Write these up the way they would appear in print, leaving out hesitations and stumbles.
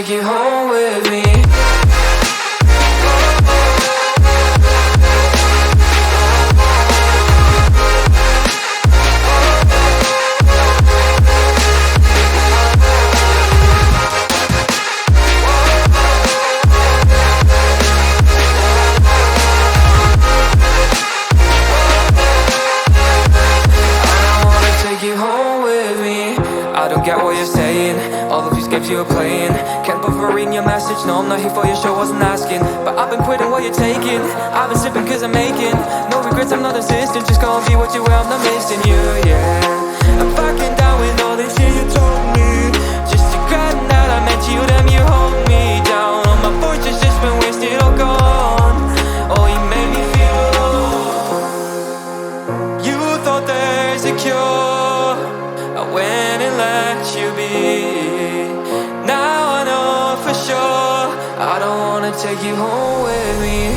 take you home with me. I don't get what you're saying, all of these games you're playing. Can't bother reading your message, no I'm not here for your show, wasn't asking. But I've been quitting what you're taking, I've been sipping cause I'm making no regrets, I'm not insistent, just gonna be what you were, I'm not missing you, yeah. I'm fucking down with all this shit you told me. Just regretting that I met you, damn you hold me down. All my fortune's just been wasted, all gone. Oh, you made me feel alone. You thought there's a cure, I went and let you be. Now I know for sure I don't wanna take you home with me.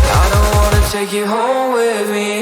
I don't wanna take you home with me.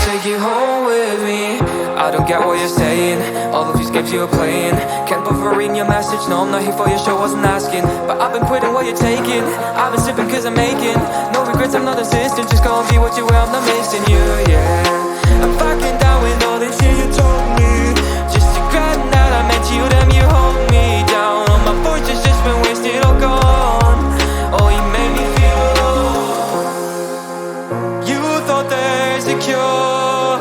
Take you home with me. I don't get what you're saying, all of these games you're playing. Can't bother reading your message, no I'm not here for your show, wasn't asking. But I've been quitting what you're taking, I've been sipping cause I'm making no regrets, I'm not insistent, just gonna be what you were, I'm not missing you, yeah. I'm fucking down with all this shit you told me. Just regretting that I met you, damn you hold me down. All my fortune's just been wasted, all gone. Oh, you made me feel alone. You thought there's a cure,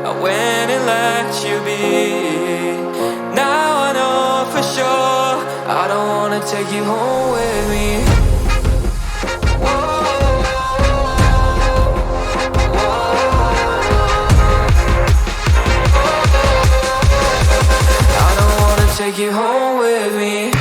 I went and let you be. Now I know for sure I don't wanna take you home with me. I don't wanna take you home with me.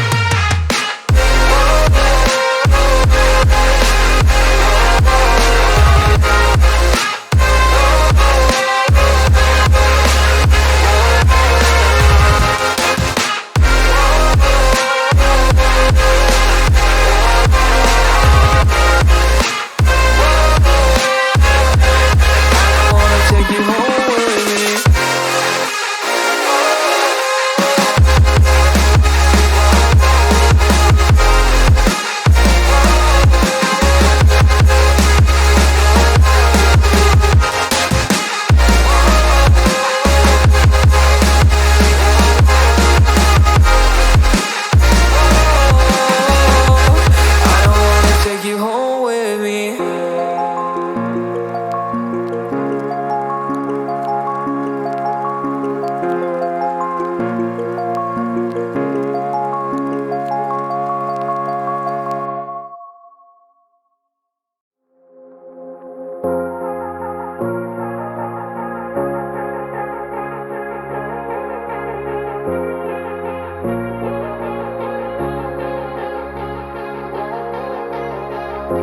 Whoa,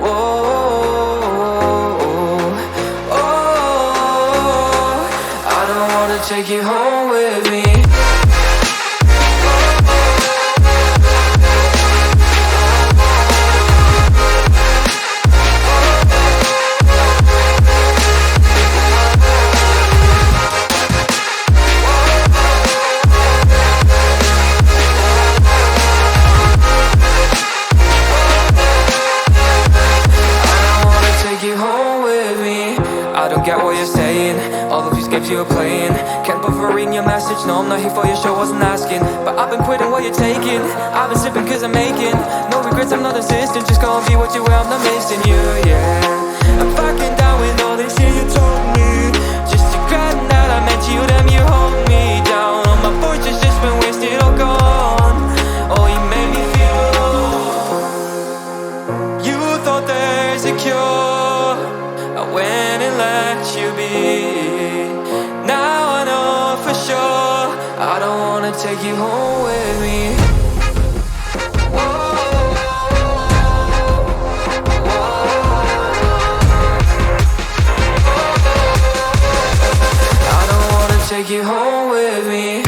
whoa, oh, I don't wanna take you home with me. I don't get what you're saying. All of these games you're playing. Can't bother reading your message. No, I'm not here for your show, wasn't asking. But I've been quitting what you're taking. I've been sipping cause I'm making no regrets, I'm not assistant. Just gonna be what you were, I'm not missing you, yeah. I'm fucking down with all this shit you told me. Just to grab that I meant you, damn you hold me down. All my fortune's just been wasted, all gone. Oh, you made me feel low. You thought there's a cure, I went and let you be. Now I know for sure I don't wanna take you home with me. Whoa, I don't wanna take you home with me.